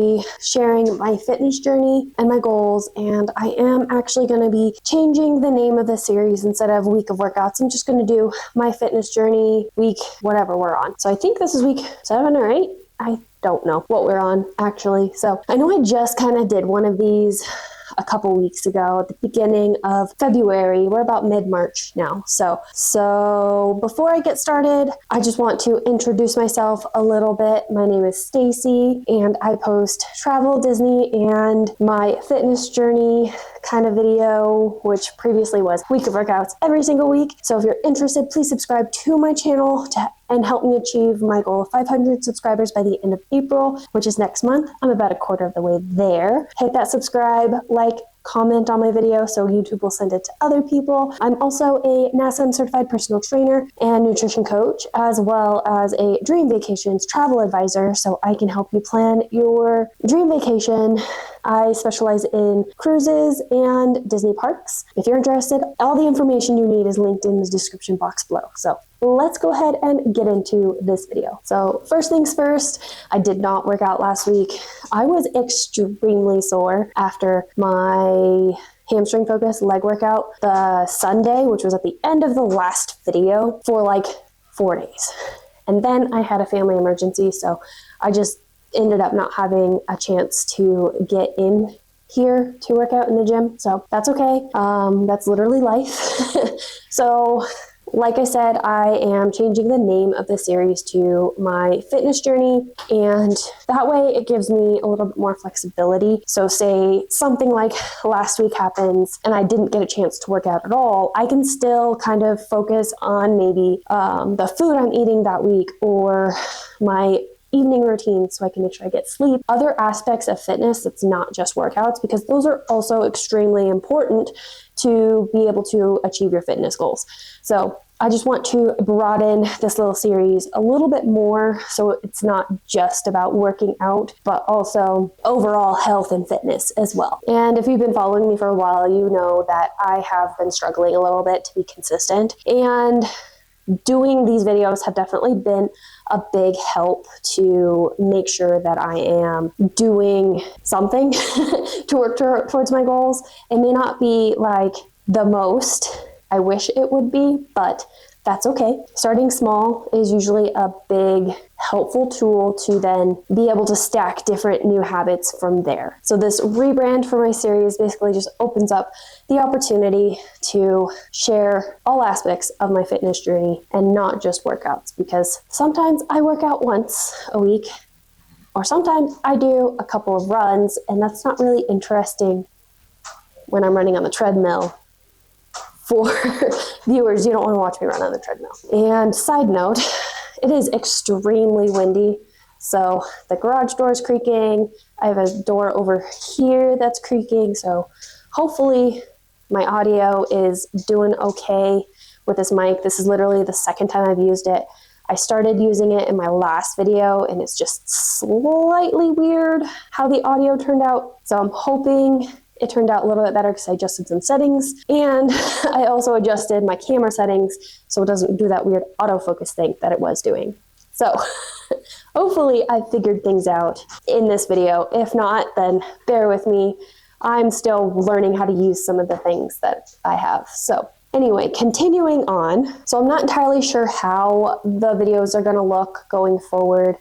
be sharing my fitness journey and my goals, and I am actually going to be changing the name of the series. Instead of week of workouts, I'm just going to do my fitness journey week, whatever we're on. So I think this is week 7 or 8. I don't know what we're on actually. So I know I just kind of did one of these a couple weeks ago at the beginning of February. We're about mid-March now. So before I get started, I just want to introduce myself a little bit. My name is Stacy, and I post travel, Disney, and my fitness journey kind of video, which previously was week of workouts every single week. So if you're interested, please subscribe to my channel and help me achieve my goal of 500 subscribers by the end of April, which is next month. I'm about a quarter of the way there. Hit that subscribe, like, comment on my video so YouTube will send it to other people. I'm also a NASM certified personal trainer and nutrition coach, as well as a dream vacations travel advisor, so I can help you plan your dream vacation. I specialize in cruises and Disney parks. If you're interested, all the information you need is linked in the description box below. So let's go ahead and get into this video. So first things first, I did not work out last week. I was extremely sore after my hamstring focus leg workout the Sunday, which was at the end of the last video, for like 4 days. And then I had a family emergency, so I just ended up not having a chance to get in here to work out in the gym. So that's okay. That's literally life. So like I said, I am changing the name of the series to my fitness journey, and that way it gives me a little bit more flexibility. So say something like last week happens and I didn't get a chance to work out at all, I can still kind of focus on maybe the food I'm eating that week or my evening routine so I can make sure I get sleep. Other aspects of fitness that's not just workouts, because those are also extremely important to be able to achieve your fitness goals. So I just want to broaden this little series a little bit more so it's not just about working out, but also overall health and fitness as well. And if you've been following me for a while, you know that I have been struggling a little bit to be consistent, and doing these videos have definitely been a big help to make sure that I am doing something to work towards my goals. It may not be like the most I wish it would be, but that's okay. Starting small is usually a big helpful tool to then be able to stack different new habits from there. So this rebrand for my series basically just opens up the opportunity to share all aspects of my fitness journey and not just workouts, because sometimes I work out once a week, or sometimes I do a couple of runs, and that's not really interesting when I'm running on the treadmill. For viewers, you don't want to watch me run on the treadmill. And side note, it is extremely windy. So the garage door is creaking. I have a door over here that's creaking. So hopefully my audio is doing okay with this mic. This is literally the second time I've used it. I started using it in my last video, and it's just slightly weird how the audio turned out. So I'm hoping it turned out a little bit better because I adjusted some settings, and I also adjusted my camera settings so it doesn't do that weird autofocus thing that it was doing. So hopefully I figured things out in this video. If not, then bear with me. I'm still learning how to use some of the things that I have. So anyway, continuing on. So I'm not entirely sure how the videos are going to look going forward.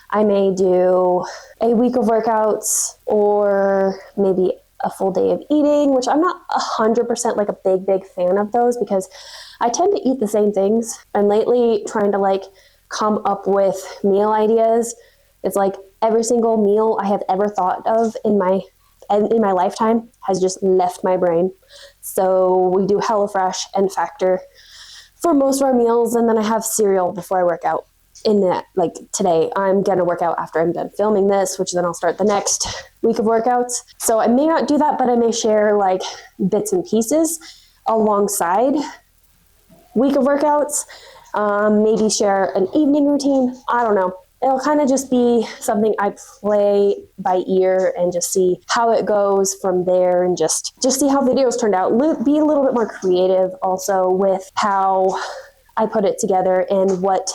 I may do a week of workouts, or maybe a full day of eating, which I'm not 100% like a big fan of those, because I tend to eat the same things. And lately trying to like come up with meal ideas, it's like every single meal I have ever thought of in my lifetime has just left my brain. So we do HelloFresh and Factor for most of our meals, and then I have cereal before I work out. In that, like today, I'm going to work out after I'm done filming this, which then I'll start the next week of workouts. So I may not do that, but I may share like bits and pieces alongside week of workouts. Maybe share an evening routine. I don't know. It'll kind of just be something I play by ear and just see how it goes from there, and just see how videos turned out. Be a little bit more creative also with how I put it together and what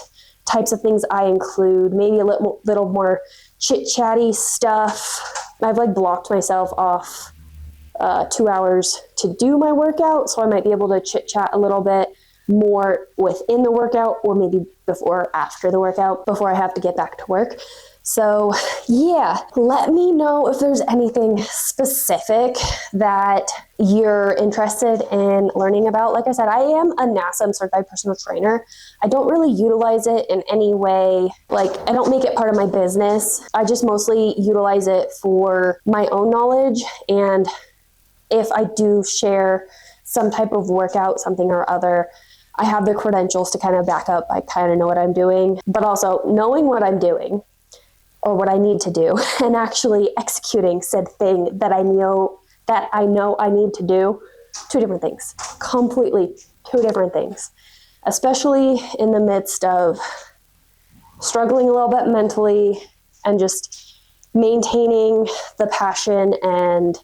types of things I include, maybe a little more chit-chatty stuff. I've like blocked myself off 2 hours to do my workout, so I might be able to chit-chat a little bit more within the workout, or maybe before or after the workout, before I have to get back to work. So yeah, let me know if there's anything specific that you're interested in learning about. Like I said, I am a NASA, I'm certified personal trainer. I don't really utilize it in any way. Like, I don't make it part of my business. I just mostly utilize it for my own knowledge. And if I do share some type of workout, something or other, I have the credentials to kind of back up. I kind of know what I'm doing, but also knowing what I'm doing or what I need to do and actually executing said thing that I know I need to do, two different things, completely two different things, especially in the midst of struggling a little bit mentally and just maintaining the passion and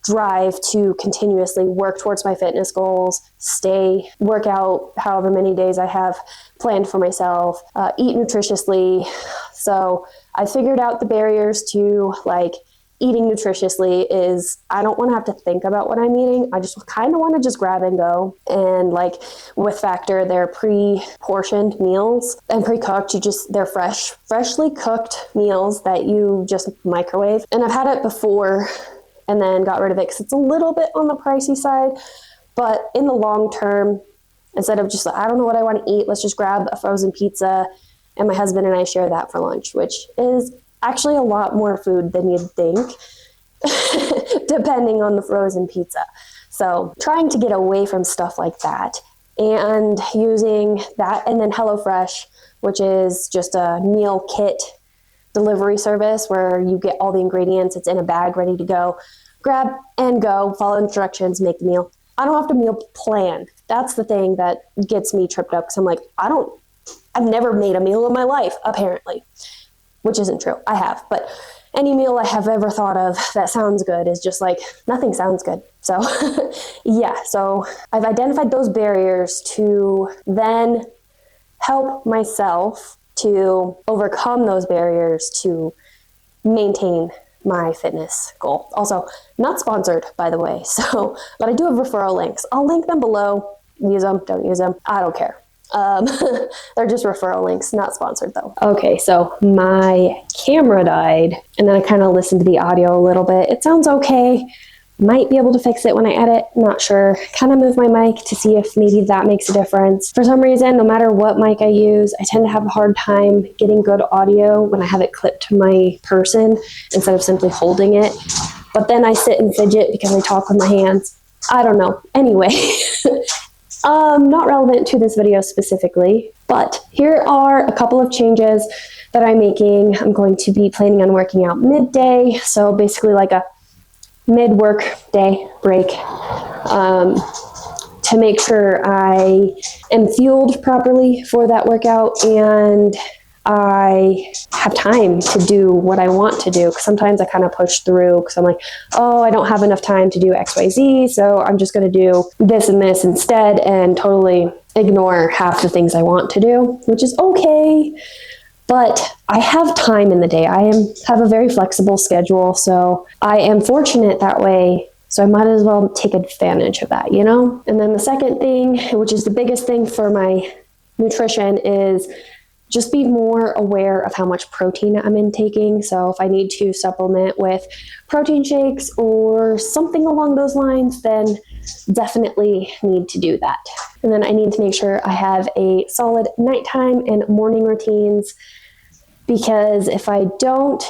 drive to continuously work towards my fitness goals, work out however many days I have planned for myself, eat nutritiously. So I figured out the barriers to like eating nutritiously is I don't want to have to think about what I'm eating. I just kind of want to just grab and go. And like with Factor, they're pre-portioned meals and pre-cooked. They're freshly cooked meals that you just microwave. And I've had it before and then got rid of it because it's a little bit on the pricey side. But in the long term, instead of just, I don't know what I want to eat, let's just grab a frozen pizza. And my husband and I share that for lunch, which is actually a lot more food than you'd think, depending on the frozen pizza. So trying to get away from stuff like that and using that, and then HelloFresh, which is just a meal kit delivery service where you get all the ingredients, it's in a bag ready to go, grab and go, follow instructions, make the meal. I don't have to meal plan. That's the thing that gets me tripped up because I'm like, I've never made a meal in my life, apparently, which isn't true. I have, but any meal I have ever thought of that sounds good is just like, nothing sounds good. So yeah, so I've identified those barriers to then help myself to overcome those barriers to maintain my fitness goal. Also, not sponsored, by the way. So, but I do have referral links. I'll link them below. Use them, don't use them. I don't care. They're just referral links, not sponsored though. Okay, so my camera died and then I kind of listened to the audio a little bit. It sounds okay. Might be able to fix it when I edit, not sure. Kind of move my mic to see if maybe that makes a difference. For some reason, no matter what mic I use, I tend to have a hard time getting good audio when I have it clipped to my person instead of simply holding it. But then I sit and fidget because I talk with my hands. I don't know. Anyway, not relevant to this video specifically, but here are a couple of changes that I'm making. I'm going to be planning on working out midday. So basically like a mid-work day break to make sure I am fueled properly for that workout and I have time to do what I want to do. Because sometimes I kind of push through because I'm like, oh, I don't have enough time to do XYZ, so I'm just going to do this and this instead and totally ignore half the things I want to do, which is okay. But I have time in the day. I have a very flexible schedule, so I am fortunate that way. So I might as well take advantage of that, you know? And then the second thing, which is the biggest thing for my nutrition, is just be more aware of how much protein I'm intaking. So if I need to supplement with protein shakes or something along those lines, then definitely need to do that. And then I need to make sure I have a solid nighttime and morning routines, because if I don't,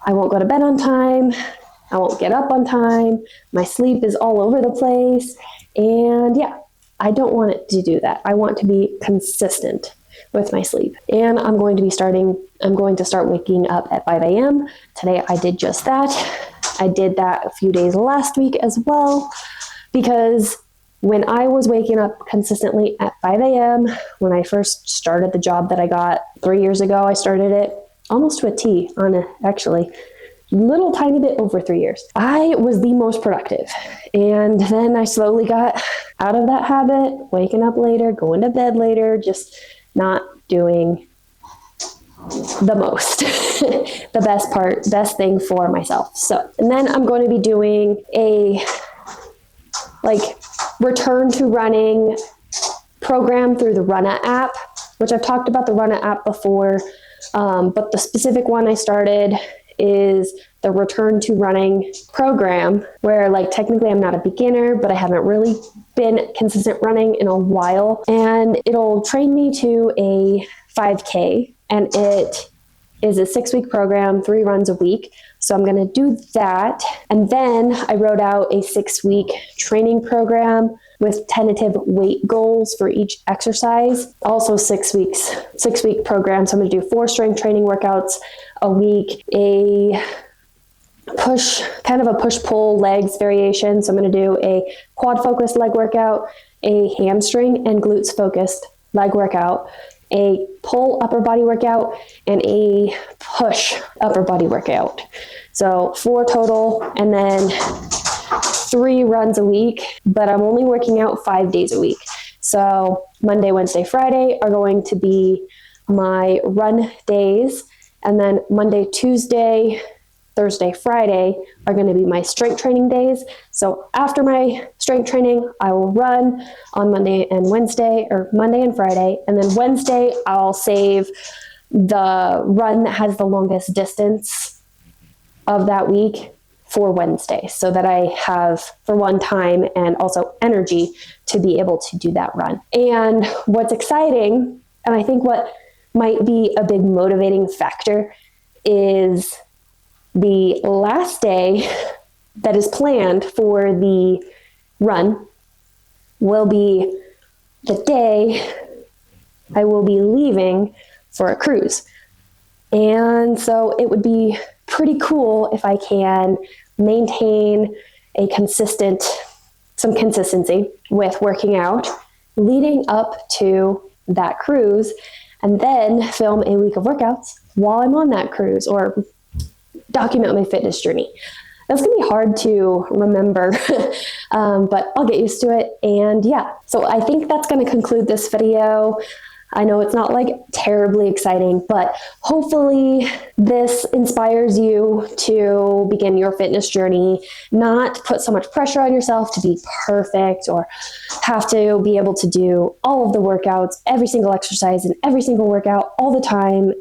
I won't go to bed on time, I won't get up on time, my sleep is all over the place, and yeah, I don't want it to do that. I want to be consistent with my sleep. And I'm going to start waking up at 5 a.m. Today I did just that. I did that a few days last week as well, because when I was waking up consistently at 5 a.m., when I first started the job that I got 3 years ago, I started it almost to a T actually, little tiny bit over 3 years. I was the most productive. And then I slowly got out of that habit, waking up later, going to bed later, just not doing the most, the best thing for myself. So, and then I'm going to be doing a return to running program through the Runna app, which I've talked about the Runna app before. But the specific one I started is the Return to Running program, where technically I'm not a beginner, but I haven't really been consistent running in a while. And it'll train me to a 5K, and it is a 6-week program, 3 runs a week. So I'm going to do that. And then I wrote out a 6-week training program with tentative weight goals for each exercise. Also 6-week program. So I'm going to do 4 strength training workouts a week, a push-pull legs variation. So I'm going to do a quad-focused leg workout, a hamstring and glutes focused leg workout, a pull upper body workout, and a push upper body workout. So 4 total, and then 3 runs a week, but I'm only working out 5 days a week. So Monday, Wednesday, Friday are going to be my run days, and then Monday, Tuesday, Thursday, Friday are going to be my strength training days. So after my strength training, I will run on Monday and Wednesday, or Monday and Friday. And then Wednesday, I'll save the run that has the longest distance of that week for Wednesday, so that I have, for one, time and also energy to be able to do that run. And what's exciting, and I think what might be a big motivating factor, is the last day that is planned for the run will be the day I will be leaving for a cruise. And so it would be pretty cool if I can maintain some consistency with working out leading up to that cruise, and then film a week of workouts while I'm on that cruise, or document my fitness journey. That's going to be hard to remember, but I'll get used to it. And yeah, so I think that's going to conclude this video. I know it's not terribly exciting, but hopefully this inspires you to begin your fitness journey, not put so much pressure on yourself to be perfect or have to be able to do all of the workouts, every single exercise and every single workout all the time.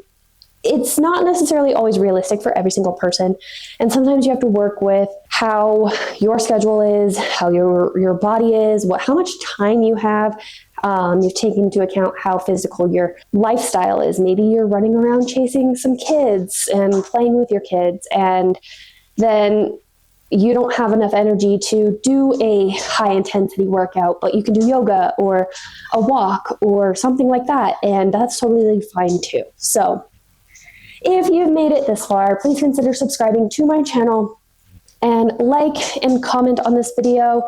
It's not necessarily always realistic for every single person. And sometimes you have to work with how your schedule is, how your body is, how much time you have. You've taken into account how physical your lifestyle is. Maybe you're running around chasing some kids and playing with your kids, and then you don't have enough energy to do a high intensity workout, but you can do yoga or a walk or something like that. And that's totally fine too. So if you've made it this far, please consider subscribing to my channel and like and comment on this video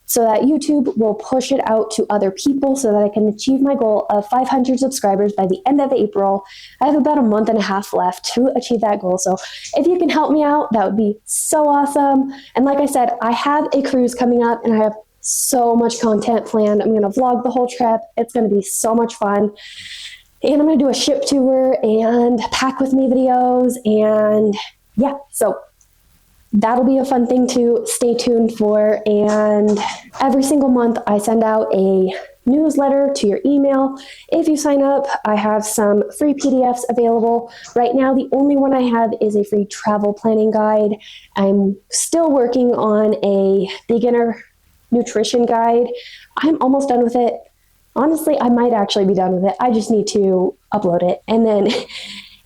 so that YouTube will push it out to other people so that I can achieve my goal of 500 subscribers by the end of April. I have about a month and a half left to achieve that goal. So if you can help me out, that would be so awesome. And like I said, I have a cruise coming up and I have so much content planned. I'm going to vlog the whole trip. It's going to be so much fun. And I'm going to do a ship tour and pack with me videos. And yeah, so that'll be a fun thing to stay tuned for. And every single month I send out a newsletter to your email. If you sign up, I have some free PDFs available. Right now, the only one I have is a free travel planning guide. I'm still working on a beginner nutrition guide. I'm almost done with it. Honestly, I might actually be done with it. I just need to upload it. And then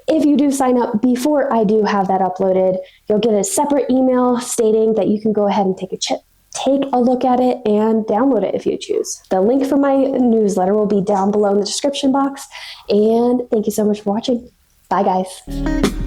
if you do sign up before I do have that uploaded, you'll get a separate email stating that you can go ahead and take a look at it and download it if you choose. The link for my newsletter will be down below in the description box. And thank you so much for watching. Bye, guys.